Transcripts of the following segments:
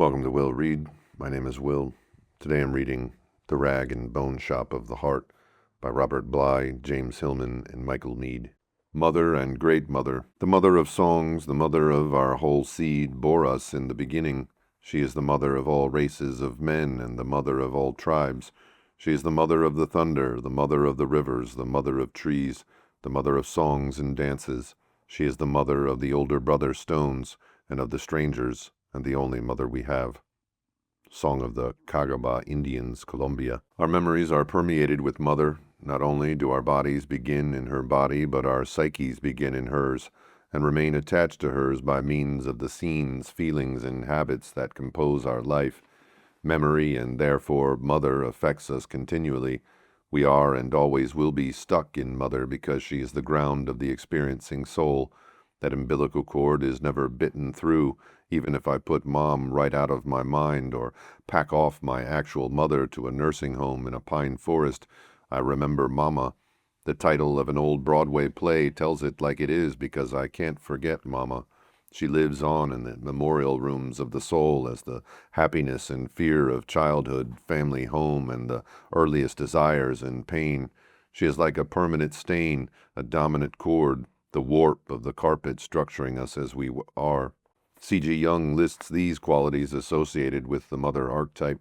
Welcome to Will Read. My name is Will. Today I'm reading The Rag and Bone Shop of the Heart by Robert Bly, James Hillman, and Michael Meade. Mother and great mother, the mother of songs, the mother of our whole seed, bore us in the beginning. She is the mother of all races of men and the mother of all tribes. She is the mother of the thunder, the mother of the rivers, the mother of trees, the mother of songs and dances. She is the mother of the older brother stones and of the strangers, and the only mother we have. Song of the Cagaba Indians, Colombia. Our memories are permeated with mother. Not only do our bodies begin in her body, but our psyches begin in hers, and remain attached to hers by means of the scenes, feelings, and habits that compose our life. Memory, and therefore mother, affects us continually. We are and always will be stuck in mother because she is the ground of the experiencing soul. That umbilical cord is never bitten through, even if I put mom right out of my mind or pack off my actual mother to a nursing home in a pine forest. I remember Mama. The title of an old Broadway play tells it like it is because I can't forget Mama. She lives on in the memorial rooms of the soul as the happiness and fear of childhood, family home, and the earliest desires and pain. She is like a permanent stain, a dominant cord, the warp of the carpet structuring us as we are. C.G. Jung lists these qualities associated with the mother archetype: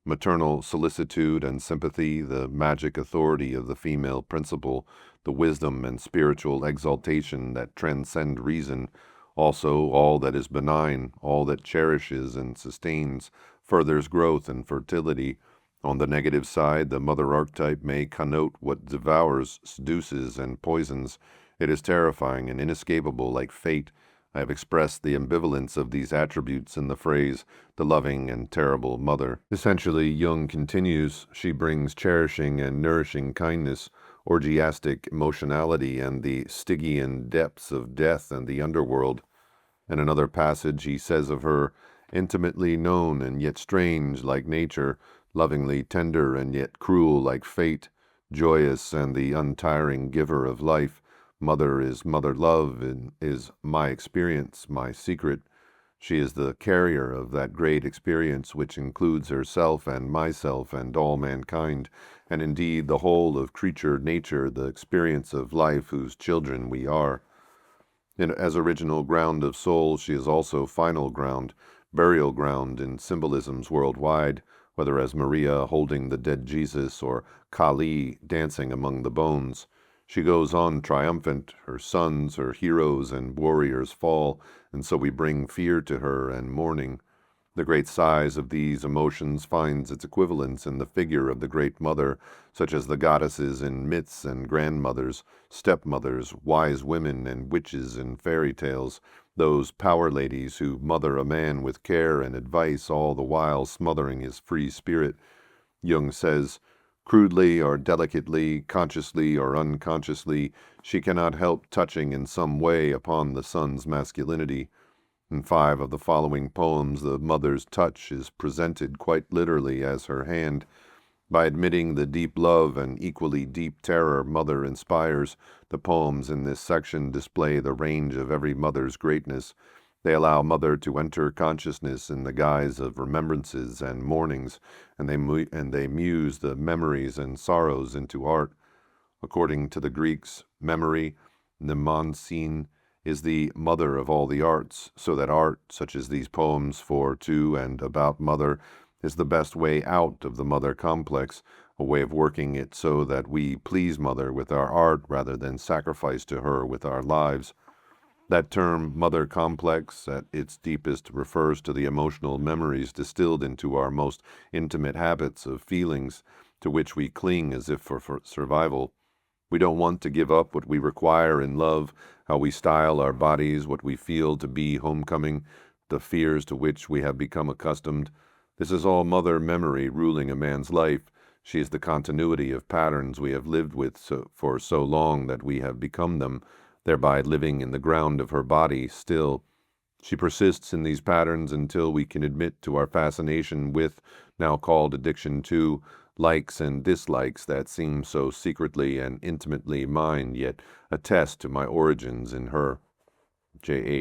maternal solicitude and sympathy, the magic authority of the female principle, the wisdom and spiritual exaltation that transcend reason, also all that is benign, all that cherishes and sustains, furthers growth and fertility. On the negative side, the mother archetype may connote what devours, seduces, and poisons. It is terrifying and inescapable like fate. I have expressed the ambivalence of these attributes in the phrase, the loving and terrible mother. Essentially, Jung continues, she brings cherishing and nourishing kindness, orgiastic emotionality, and the Stygian depths of death and the underworld. In another passage, he says of her, intimately known and yet strange like nature, lovingly tender and yet cruel like fate, joyous and the untiring giver of life. Mother is mother love and is my experience, my secret. She is the carrier of that great experience which includes herself and myself and all mankind, and indeed the whole of creature nature, the experience of life whose children we are. As original ground of soul, she is also final ground, burial ground in symbolisms worldwide, whether as Maria holding the dead Jesus or Kali dancing among the bones. She goes on triumphant, her sons, her heroes and warriors fall, and so we bring fear to her and mourning. The great size of these emotions finds its equivalence in the figure of the great mother, such as the goddesses in myths and grandmothers, stepmothers, wise women and witches in fairy tales, those power ladies who mother a man with care and advice, all the while smothering his free spirit. Jung says, crudely or delicately, consciously or unconsciously, she cannot help touching in some way upon the son's masculinity. In 5 of the following poems, the mother's touch is presented quite literally as her hand. By admitting the deep love and equally deep terror mother inspires, the poems in this section display the range of every mother's greatness. They allow mother to enter consciousness in the guise of remembrances and mournings, and they muse the memories and sorrows into art. According to the Greeks, memory, mnemonsin, is the mother of all the arts, so that art, such as these poems for, to, and about mother, is the best way out of the mother complex, a way of working it so that we please mother with our art rather than sacrifice to her with our lives. That term, mother complex, at its deepest refers to the emotional memories distilled into our most intimate habits of feelings, to which we cling as if for survival. We don't want to give up what we require in love, how we style our bodies, what we feel to be homecoming, the fears to which we have become accustomed. This is all mother memory ruling a man's life. She is the continuity of patterns we have lived with for so long that we have become them, thereby living in the ground of her body still. She persists in these patterns until we can admit to our fascination with, now called addiction to, likes and dislikes that seem so secretly and intimately mine, yet attest to my origins in her. J.H.